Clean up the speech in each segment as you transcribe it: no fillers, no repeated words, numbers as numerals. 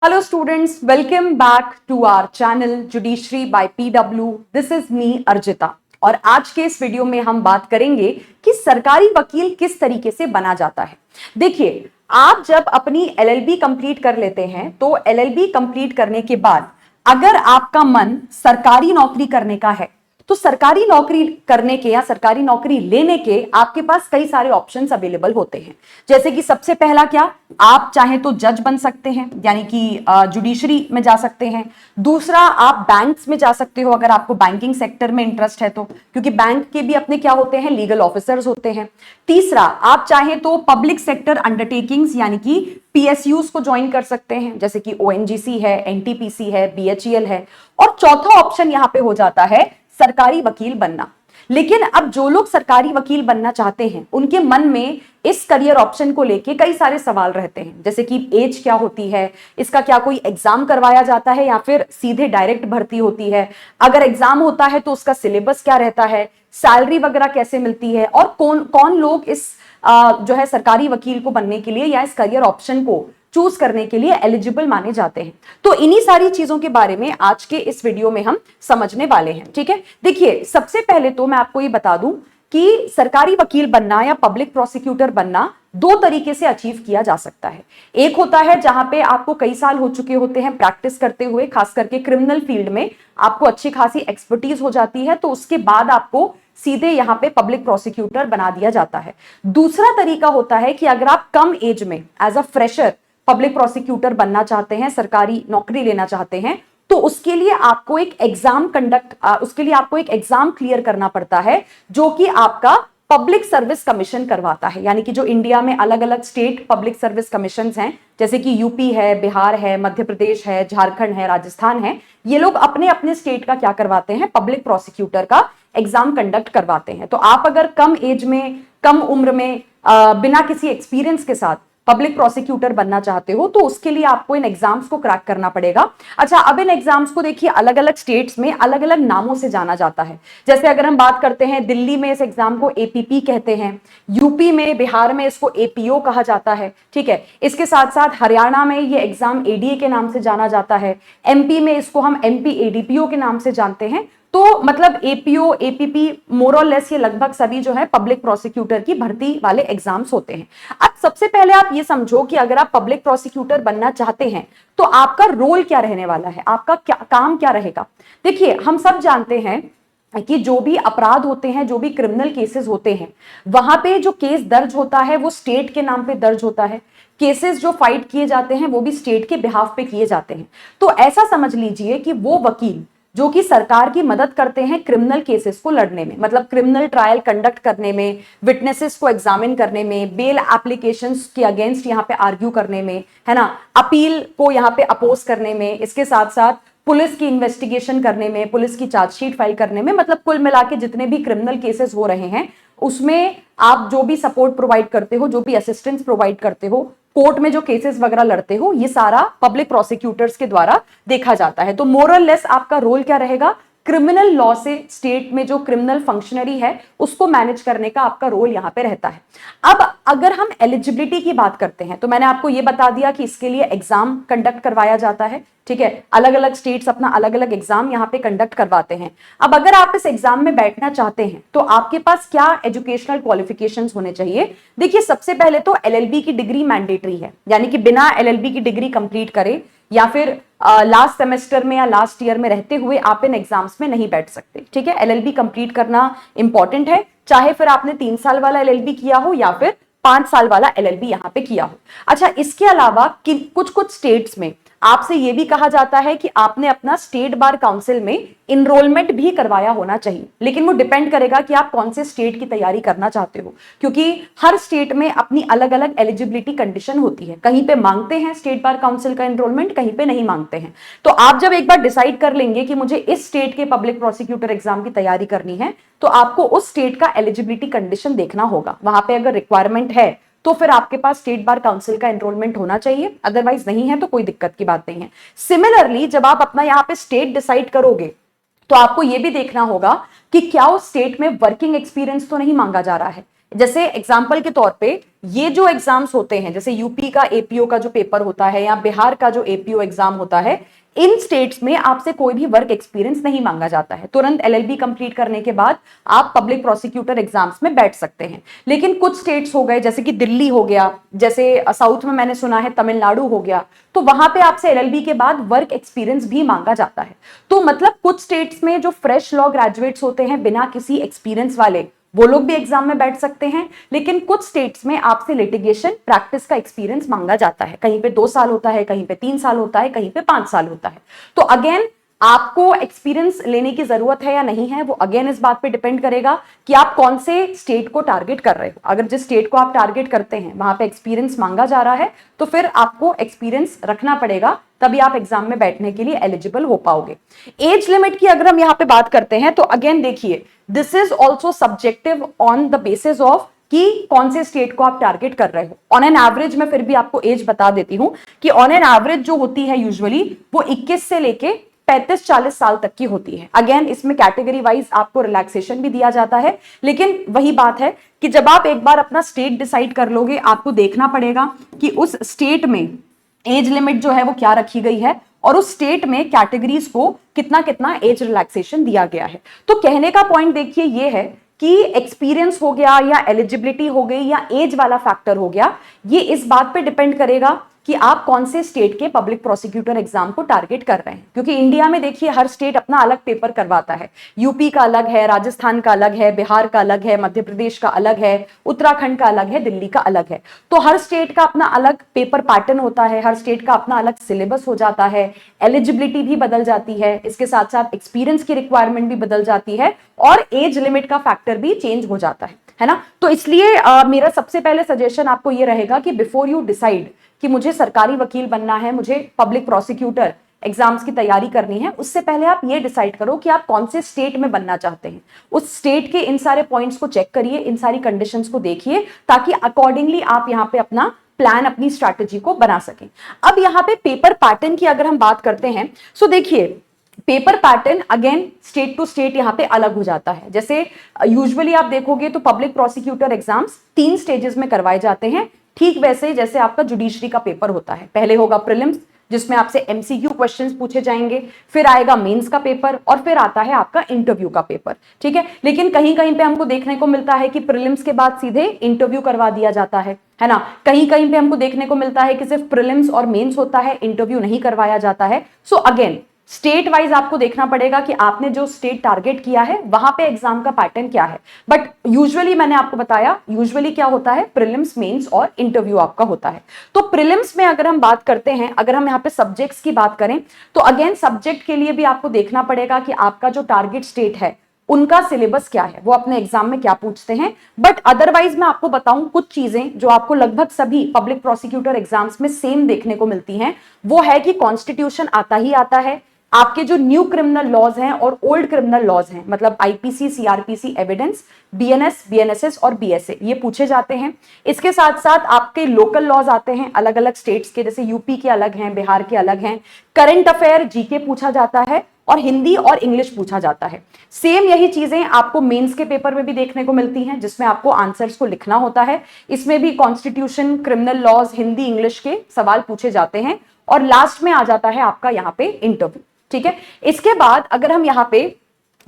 Hello students, welcome back to our channel Judiciary by PW. This is me Arjita और आज के इस video में हम बात करेंगे कि सरकारी वकील किस तरीके से बना जाता है। देखिए, आप जब अपनी LLB कंप्लीट कर लेते हैं तो LLB कंप्लीट करने के बाद अगर आपका मन सरकारी नौकरी करने का है तो सरकारी नौकरी करने के या सरकारी नौकरी लेने के आपके पास कई सारे ऑप्शंस अवेलेबल होते हैं। जैसे कि सबसे पहला क्या, आप चाहे तो जज बन सकते हैं, यानी कि जुडिशरी में जा सकते हैं। दूसरा, आप बैंक्स में जा सकते हो अगर आपको बैंकिंग सेक्टर में इंटरेस्ट है तो, क्योंकि बैंक के भी अपने क्या होते हैं, लीगल ऑफिसर्स होते हैं। तीसरा, आप चाहे तो पब्लिक सेक्टर अंडरटेकिंग्स यानी कि PSUs को ज्वाइन कर सकते हैं, जैसे कि ONGC है, NTPC है, BHEL है। और चौथा ऑप्शन यहां पे हो जाता है सरकारी वकील बनना। लेकिन अब जो लोग सरकारी वकील बनना चाहते हैं उनके मन में इस करियर ऑप्शन को लेके कई सारे सवाल रहते हैं, जैसे कि एज क्या होती है, इसका क्या कोई एग्जाम करवाया जाता है या फिर सीधे डायरेक्ट भर्ती होती है, अगर एग्जाम होता है तो उसका सिलेबस क्या रहता है, सैलरी वगैरह कैसे मिलती है, और कौन कौन लोग इस जो है सरकारी वकील को बनने के लिए या इस करियर ऑप्शन को चूज करने के लिए एलिजिबल माने जाते हैं। तो इन्हीं सारी चीजों के बारे में आज के इस वीडियो में हम समझने वाले हैं। ठीक है, देखिए, सबसे पहले तो मैं आपको ये बता दूं कि सरकारी वकील बनना या पब्लिक प्रोसिक्यूटर बनना दो तरीके से अचीव किया जा सकता है। एक होता है जहां पे आपको कई साल हो चुके होते हैं प्रैक्टिस करते हुए, खास करके क्रिमिनल फील्ड में आपको अच्छी खासी एक्सपर्टीज हो जाती है, तो उसके बाद आपको सीधे यहां पे पब्लिक प्रोसिक्यूटर बना दिया जाता है। दूसरा तरीका होता है कि अगर आप कम एज में as a fresher public prosecutor बनना चाहते हैं, सरकारी नौकरी लेना चाहते हैं, तो उसके लिए आपको एक एग्जाम क्लियर करना पड़ता है, जो कि आपका पब्लिक सर्विस कमीशन करवाता है। यानी कि जो इंडिया में अलग अलग स्टेट पब्लिक सर्विस कमीशंस हैं, जैसे कि यूपी है, बिहार है, मध्य प्रदेश है, झारखंड है, राजस्थान है, ये लोग अपने अपने स्टेट का क्या करवाते हैं, पब्लिक प्रोसिक्यूटर का एग्जाम कंडक्ट करवाते हैं। तो आप अगर कम एज में, कम उम्र में, बिना किसी एक्सपीरियंस के साथ पब्लिक प्रोसिक्यूटर बनना चाहते हो तो उसके लिए आपको इन एग्जाम्स को क्रैक करना पड़ेगा। अच्छा, अब इन एग्जाम्स को देखिए अलग अलग स्टेट्स में अलग अलग नामों से जाना जाता है। जैसे अगर हम बात करते हैं, दिल्ली में इस एग्जाम को APP कहते हैं, यूपी में, बिहार में इसको APO कहा जाता है। ठीक है, इसके साथ साथ हरियाणा में ये एग्जाम ADA के नाम से जाना जाता है, MP में इसको हम MP ADPO के नाम से जानते हैं। तो मतलब APO, APP मोर और लेस ये लगभग सभी जो है पब्लिक प्रोसिक्यूटर की भर्ती वाले एग्जाम्स होते हैं। अब सबसे पहले आप ये समझो कि अगर आप पब्लिक प्रोसिक्यूटर बनना चाहते हैं तो आपका रोल क्या रहने वाला है, आपका क्या काम क्या रहेगा। देखिए, हम सब जानते हैं कि जो भी अपराध होते हैं, जो भी क्रिमिनल केसेस होते हैं, वहां पे जो केस दर्ज होता है वो स्टेट के नाम पे दर्ज होता है। केसेस जो फाइट किए जाते हैं वो भी स्टेट के बिहाफ पे किए जाते हैं। तो ऐसा समझ लीजिए कि वो वकील जो कि सरकार की मदद करते हैं क्रिमिनल केसेस को लड़ने में, मतलब क्रिमिनल ट्रायल कंडक्ट करने में, विटनेसेस को एग्जामिन करने में, बेल एप्लीकेशंस के अगेंस्ट यहाँ पे आर्ग्यू करने में, है ना, अपील को यहाँ पे अपोज करने में, इसके साथ साथ पुलिस की इन्वेस्टिगेशन करने में, पुलिस की चार्जशीट फाइल करने में, मतलब कुल मिला के जितने भी क्रिमिनल केसेस हो रहे हैं उसमें आप जो भी सपोर्ट प्रोवाइड करते हो, जो भी असिस्टेंस प्रोवाइड करते हो, कोर्ट में जो केसेस वगैरह लड़ते हो, ये सारा पब्लिक प्रोसिक्यूटर्स के द्वारा देखा जाता है। तो मोरल लेस आपका रोल क्या रहेगा, क्रिमिनल लॉ से स्टेट में जो क्रिमिनल फंक्शनरी है उसको मैनेज करने का आपका रोल यहां पे रहता है। अब अगर हम एलिजिबिलिटी की बात करते हैं तो मैंने आपको ये बता दिया कि इसके लिए एग्जाम कंडक्ट करवाया जाता है। ठीक है, अलग अलग स्टेट्स अपना अलग अलग एग्जाम यहाँ पे कंडक्ट करवाते हैं। अब अगर आप इस एग्जाम में बैठना चाहते हैं तो आपके पास क्या एजुकेशनल क्वालिफिकेशंस होने चाहिए। देखिए, सबसे पहले तो LLB की डिग्री मैंडेटरी है, यानी कि बिना LLB की डिग्री कंप्लीट करे या फिर लास्ट सेमेस्टर में या लास्ट ईयर में रहते हुए आप इन एग्जाम्स में नहीं बैठ सकते। ठीक है, LLB कंप्लीट करना इंपॉर्टेंट है, चाहे फिर आपने 3 साल वाला LLB किया हो या फिर 5 साल वाला LLB यहां पे किया हो। अच्छा, इसके अलावा कुछ कुछ स्टेट्स में आपसे यह भी कहा जाता है कि आपने अपना स्टेट बार काउंसिल में इनरोलमेंट भी करवाया होना चाहिए, लेकिन वो डिपेंड करेगा कि आप कौन से स्टेट की तैयारी करना चाहते हो, क्योंकि हर स्टेट में अपनी अलग अलग एलिजिबिलिटी कंडीशन होती है। कहीं पे मांगते हैं स्टेट बार काउंसिल का इनरोलमेंट, कहीं पे नहीं मांगते हैं। तो आप जब एक बार डिसाइड कर लेंगे कि मुझे इस स्टेट के पब्लिक प्रोसिक्यूटर एग्जाम की तैयारी करनी है, तो आपको उस स्टेट का एलिजिबिलिटी कंडीशन देखना होगा। वहां पे अगर रिक्वायरमेंट है तो फिर आपके पास स्टेट बार काउंसिल का एनरोलमेंट होना चाहिए, अदरवाइज नहीं है तो कोई दिक्कत की बात नहीं है। सिमिलरली, जब आप अपना यहाँ पे स्टेट डिसाइड करोगे तो आपको यह भी देखना होगा कि क्या उस स्टेट में वर्किंग एक्सपीरियंस तो नहीं मांगा जा रहा है, जैसे एग्जाम्पल के तौर पे ये जो एग्जाम्स होते हैं, जैसे यूपी का एपीओ का जो पेपर होता है या बिहार का जो एपीओ एग्जाम होता है, इन स्टेट्स में आपसे कोई भी वर्क एक्सपीरियंस नहीं मांगा जाता है। तुरंत एलएलबी कंप्लीट करने के बाद आप पब्लिक प्रोसिक्यूटर एग्जाम्स में बैठ सकते हैं। लेकिन कुछ स्टेट्स हो गए, जैसे कि दिल्ली हो गया, जैसे साउथ में मैंने सुना है तमिलनाडु हो गया, तो वहां पे आपसे एलएलबी के बाद वर्क एक्सपीरियंस भी मांगा जाता है। तो मतलब कुछ स्टेट्स में जो फ्रेश लॉ ग्रेजुएट्स होते हैं बिना किसी एक्सपीरियंस वाले, वो लोग भी एग्जाम में बैठ सकते हैं। लेकिन कुछ स्टेट्स में आपसे लिटिगेशन प्रैक्टिस का एक्सपीरियंस मांगा जाता है, कहीं पे 2 साल होता है, कहीं पे 3 साल होता है, कहीं पे 5 साल होता है। तो अगेन आपको एक्सपीरियंस लेने की जरूरत है या नहीं है, वो अगेन इस बात पे डिपेंड करेगा कि आप कौन से स्टेट को टारगेट कर रहे हो। अगर जिस स्टेट को आप टारगेट करते हैं वहां पे एक्सपीरियंस मांगा जा रहा है, तो फिर आपको एक्सपीरियंस रखना पड़ेगा, तभी आप एग्जाम में बैठने के लिए एलिजिबल हो पाओगे। एज लिमिट की अगर हम यहाँ पे बात करते हैं, तो अगेन देखिए, this is also subjective on the basis of कि कौन से स्टेट को आप टारगेट कर रहे हो। ऑन एन एवरेज मैं फिर भी आपको एज बता देती हूं कि ऑन एन एवरेज जो होती है यूजुअली वो 21 से लेके 35-40 साल तक की होती है। अगेन इसमें कैटेगरी वाइज आपको रिलैक्सेशन भी दिया जाता है, लेकिन वही बात है कि जब आप एक बार अपना स्टेट डिसाइड कर लोगे, आपको देखना पड़ेगा कि उस स्टेट में एज लिमिट जो है वो क्या रखी गई है और उस स्टेट में कैटेगरीज को कितना कितना एज रिलैक्सेशन दिया गया है। तो कहने का पॉइंट देखिए ये है कि एक्सपीरियंस हो गया या एलिजिबिलिटी हो गई या एज वाला फैक्टर हो गया, ये इस बात पे डिपेंड करेगा कि आप कौन से स्टेट के पब्लिक प्रोसिक्यूटर एग्जाम को टारगेट कर रहे हैं। क्योंकि इंडिया में देखिए हर स्टेट अपना अलग पेपर करवाता है। यूपी का अलग है, राजस्थान का अलग है, बिहार का अलग है, मध्य प्रदेश का अलग है, उत्तराखंड का अलग है, दिल्ली का अलग है। तो हर स्टेट का अपना अलग पेपर पैटर्न होता है, हर स्टेट का अपना अलग सिलेबस हो जाता है, एलिजिबिलिटी भी बदल जाती है, इसके साथ साथ एक्सपीरियंस की रिक्वायरमेंट भी बदल जाती है और एज लिमिट का फैक्टर भी चेंज हो जाता है ना। तो इसलिए मेरा सबसे पहले सजेशन आपको यह रहेगा कि बिफोर यू डिसाइड कि मुझे सरकारी वकील बनना है, मुझे पब्लिक प्रोसिक्यूटर एग्जाम्स की तैयारी करनी है, उससे पहले आप ये डिसाइड करो कि आप कौन से स्टेट में बनना चाहते हैं। उस स्टेट के इन सारे पॉइंट्स को चेक करिए, इन सारी कंडीशंस को देखिए, ताकि अकॉर्डिंगली आप यहाँ पे अपना प्लान, अपनी स्ट्रैटेजी को बना सकें। अब यहाँ पे पेपर पैटर्न की अगर हम बात करते हैं, सो देखिए paper pattern again state to state यहाँ पे अलग हो जाता है। जैसे यूजुअली आप देखोगे तो पब्लिक प्रोसिक्यूटर एग्जाम्स 3 स्टेजेस में करवाए जाते हैं, ठीक वैसे जैसे आपका जुडिशरी का पेपर होता है। पहले होगा प्रीलिम्स जिसमें आपसे एमसीक्यू क्वेश्चंस पूछे जाएंगे, फिर आएगा मेंस का पेपर और फिर आता है आपका इंटरव्यू का पेपर, ठीक है। लेकिन कहीं कहीं पे हमको देखने को मिलता है कि प्रीलिम्स के बाद सीधे इंटरव्यू करवा दिया जाता है ना। कहीं कहीं पे हमको देखने को मिलता है कि सिर्फ प्रीलिम्स और मेंस होता है, इंटरव्यू नहीं करवाया जाता है। सो अगेन स्टेट वाइज आपको देखना पड़ेगा कि आपने जो स्टेट टारगेट किया है वहां पे एग्जाम का पैटर्न क्या है। बट यूजुअली मैंने आपको बताया, यूजुअली क्या होता है, प्रीलिम्स, मेंस और इंटरव्यू आपका होता है। तो प्रीलिम्स में अगर हम बात करते हैं, अगर हम यहाँ पे सब्जेक्ट्स की बात करें, तो अगेन सब्जेक्ट के लिए भी आपको देखना पड़ेगा कि आपका जो टारगेट स्टेट है उनका सिलेबस क्या है, वो अपने एग्जाम में क्या पूछते हैं। बट अदरवाइज मैं आपको बताऊं कुछ चीजें जो आपको लगभग सभी पब्लिक प्रोसिक्यूटर एग्जाम्स में सेम देखने को मिलती हैं, वो है कि कॉन्स्टिट्यूशन आता ही आता है, आपके जो न्यू क्रिमिनल लॉज हैं और ओल्ड क्रिमिनल लॉज हैं, मतलब IPC, CrPC, evidence, BNS, BNSS और बीएसए, ये पूछे जाते हैं। इसके साथ साथ आपके लोकल लॉज आते हैं अलग अलग स्टेट्स के, जैसे यूपी के अलग हैं, बिहार के अलग हैं। करंट अफेयर, जीके पूछा जाता है और हिंदी और इंग्लिश पूछा जाता है। सेम यही चीजें आपको मेंस के पेपर में भी देखने को मिलती हैं, जिसमें आपको आंसर्स को लिखना होता है। इसमें भी constitution, criminal laws, Hindi, English के सवाल पूछे जाते हैं और लास्ट में आ जाता है आपका यहाँ पे इंटरव्यू, ठीक है। इसके बाद अगर हम यहाँ पे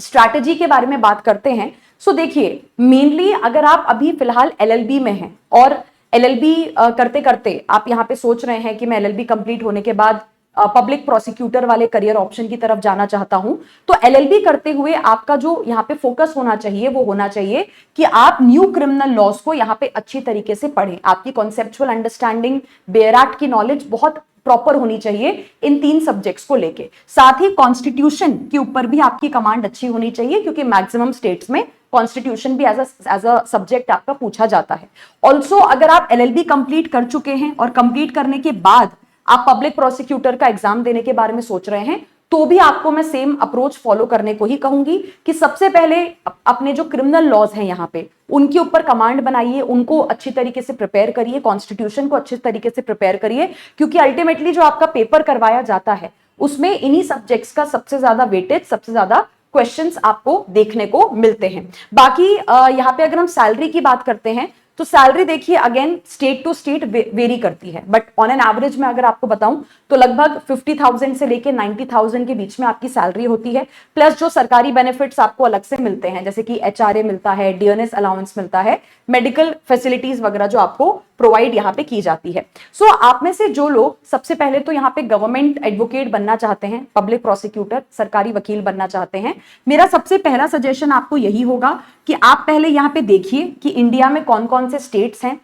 स्ट्रैटेजी के बारे में बात करते हैं, सो देखिए मेनली अगर आप अभी फिलहाल एलएलबी में हैं और एलएलबी करते करते आप यहाँ पे सोच रहे हैं कि मैं एलएलबी कंप्लीट होने के बाद पब्लिक प्रोसिक्यूटर वाले करियर ऑप्शन की तरफ जाना चाहता हूं, तो एलएलबी करते हुए आपका जो यहाँ पे फोकस होना चाहिए वो होना चाहिए कि आप न्यू क्रिमिनल लॉज को यहाँ पे अच्छी तरीके से पढ़ें। आपकी कॉन्सेप्चुअल अंडरस्टैंडिंग, बेयर एक्ट की नॉलेज बहुत प्रॉपर होनी चाहिए इन 3 सब्जेक्ट्स को लेके। साथ ही कॉन्स्टिट्यूशन के ऊपर भी आपकी कमांड अच्छी होनी चाहिए, क्योंकि मैक्सिमम स्टेट्स में कॉन्स्टिट्यूशन भी एज अ सब्जेक्ट आपका पूछा जाता है। ऑल्सो अगर आप एलएलबी कंप्लीट कर चुके हैं और कंप्लीट करने के बाद आप पब्लिक प्रोसिक्यूटर का एग्जाम देने के बारे में सोच रहे हैं, तो भी आपको मैं सेम अप्रोच फॉलो करने को ही कहूंगी कि सबसे पहले अपने जो क्रिमिनल लॉज हैं यहाँ पे उनके ऊपर कमांड बनाइए, उनको अच्छी तरीके से प्रिपेयर करिए, कॉन्स्टिट्यूशन को अच्छी तरीके से प्रिपेयर करिए, क्योंकि अल्टीमेटली जो आपका पेपर करवाया जाता है उसमें इन्हीं सब्जेक्ट्स का सबसे ज्यादा वेटेज, सबसे ज्यादा क्वेश्चंस आपको देखने को मिलते हैं। बाकी यहाँ पे अगर हम सैलरी की बात करते हैं तो सैलरी देखिए again state to state vary करती है, बट ऑन एन एवरेज में अगर आपको बताऊं तो लगभग 50,000 से लेके 90,000 के बीच में आपकी सैलरी होती है, प्लस जो सरकारी बेनिफिट्स आपको अलग से मिलते हैं जैसे कि एचआरए मिलता है, डीएनएस अलाउंस मिलता है, मेडिकल फैसिलिटीज वगैरह जो आपको प्रोवाइड यहाँ पे की जाती है। सो आप में से जो लोग सबसे पहले तो यहाँ पे गवर्नमेंट एडवोकेट बनना चाहते हैं, पब्लिक प्रोसिक्यूटर, सरकारी वकील बनना चाहते हैं, मेरा सबसे पहला सजेशन आपको यही होगा कि आप पहले यहाँ पे देखिए कि इंडिया में कौन कौन से स्टेट्स हैं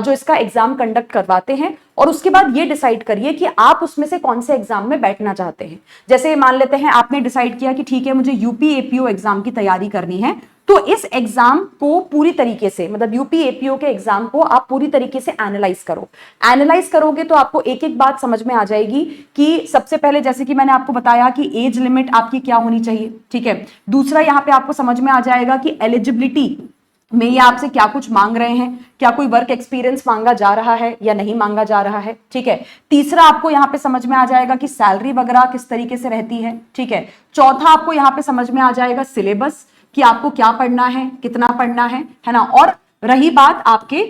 जो इसका एग्जाम कंडक्ट करवाते हैं, और उसके बाद ये डिसाइड करिए कि आप उसमें से कौन से एग्जाम में बैठना चाहते हैं। जैसे मान लेते हैं आपने डिसाइड किया कि ठीक है मुझे यूपी एपीओ एग्जाम की तैयारी करनी है, तो इस एग्जाम को पूरी तरीके से, मतलब यूपी एपीओ के एग्जाम को आप पूरी तरीके से एनालाइज करो। एनालाइज करोगे तो आपको एक एक बात समझ में आ जाएगी कि सबसे पहले जैसे कि मैंने आपको बताया कि एज लिमिट आपकी क्या होनी चाहिए, ठीक है। दूसरा यहाँ पे आपको समझ में आ जाएगा कि एलिजिबिलिटी में ये आपसे क्या कुछ मांग रहे हैं, क्या कोई वर्क एक्सपीरियंस मांगा जा रहा है या नहीं मांगा जा रहा है, ठीक है। तीसरा आपको यहाँ पे समझ में आ जाएगा कि सैलरी वगैरह किस तरीके से रहती है, ठीक है। चौथा आपको यहाँ पे समझ में आ जाएगा सिलेबस कि आपको क्या पढ़ना है, कितना पढ़ना है ना। और रही बात आपके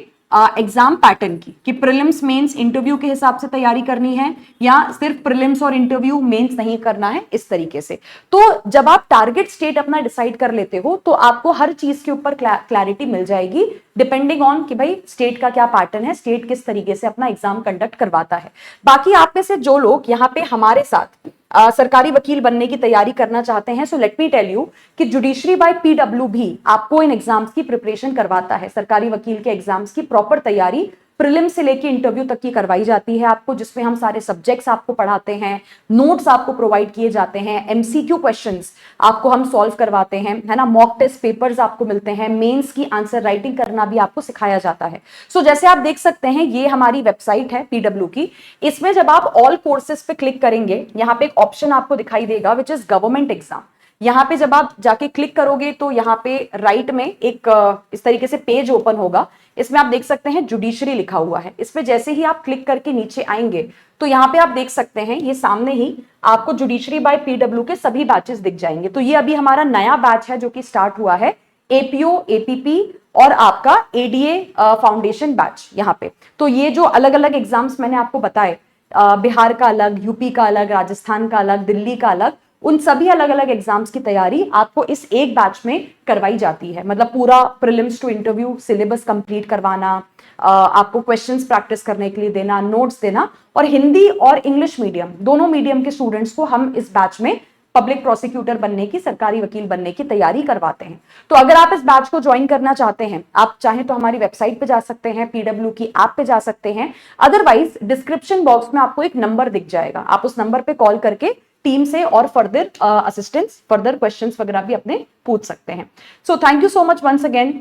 एग्जाम पैटर्न की कि प्रीलिम्स मेंस इंटरव्यू के हिसाब से तैयारी करनी है या सिर्फ प्रीलिम्स और इंटरव्यू मेंस नहीं करना है, इस तरीके से। तो जब आप टारगेट स्टेट अपना डिसाइड कर लेते हो तो आपको हर चीज के ऊपर क्लैरिटी मिल जाएगी डिपेंडिंग ऑन कि भाई स्टेट का क्या पैटर्न है, स्टेट किस तरीके से अपना एग्जाम कंडक्ट करवाता है। बाकी आप में से जो लोग यहाँ पे हमारे साथ सरकारी वकील बनने की तैयारी करना चाहते हैं, so let me tell you कि जुडिशरी बाय पीडब्ल्यू भी आपको इन एग्जाम्स की प्रिपरेशन करवाता है। सरकारी वकील के एग्जाम्स की प्रॉपर तैयारी प्रीलिम से लेके इंटरव्यू तक की करवाई जाती है आपको, जिसमें हम सारे सब्जेक्ट्स आपको पढ़ाते हैं, नोट्स आपको प्रोवाइड किए जाते हैं, एमसीक्यू क्वेश्चंस आपको हम सॉल्व करवाते हैं, है ना। मॉक टेस्ट पेपर्स आपको मिलते हैं, मेंस की आंसर राइटिंग करना भी आपको सिखाया जाता है। सो जैसे आप देख सकते हैं ये हमारी वेबसाइट है पीडब्ल्यू की। इसमें जब आप ऑल कोर्सेज पे क्लिक करेंगे, यहाँ पे एक ऑप्शन आपको दिखाई देगा विच इज गवर्नमेंट एग्जाम। यहाँ पे जब आप जाके क्लिक करोगे तो यहाँ पे राइट में एक इस तरीके से पेज ओपन होगा, इसमें आप देख सकते हैं जुडिशरी लिखा हुआ है। इस पे जैसे ही आप क्लिक करके नीचे आएंगे तो यहाँ पे आप देख सकते हैं ये सामने ही आपको जुडिशरी बाय पीडब्ल्यू के सभी बैचेस दिख जाएंगे। तो ये अभी हमारा नया बैच है जो कि स्टार्ट हुआ है, एपीओ, एपीपी और आपका एडीए फाउंडेशन बैच यहाँ पे। तो ये जो अलग अलग एग्जाम्स मैंने आपको बताए, बिहार का अलग, यूपी का अलग, राजस्थान का अलग, दिल्ली का अलग, उन सभी अलग अलग एग्जाम्स की तैयारी आपको इस एक बैच में करवाई जाती है। मतलब पूरा prelims to interview syllabus complete करवाना, आपको क्वेश्चंस प्रैक्टिस करने के लिए देना, नोट्स देना, और हिंदी और इंग्लिश मीडियम दोनों मीडियम के स्टूडेंट्स को हम इस बैच में पब्लिक प्रोसिक्यूटर बनने की, सरकारी वकील बनने की तैयारी करवाते हैं। तो अगर आप इस बैच को ज्वाइन करना चाहते हैं, आप चाहें तो हमारी वेबसाइट पे जा सकते हैं, पीडब्ल्यू की ऐप पे जा सकते हैं, अदरवाइज डिस्क्रिप्शन बॉक्स में आपको एक नंबर दिख जाएगा, आप उस नंबर पे कॉल करके टीम से और फर्दर असिस्टेंस, फर्दर क्वेश्चंस वगैरह भी अपने पूछ सकते हैं। So thank you so much once again,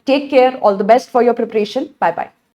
take care, all the best for your preparation, bye bye.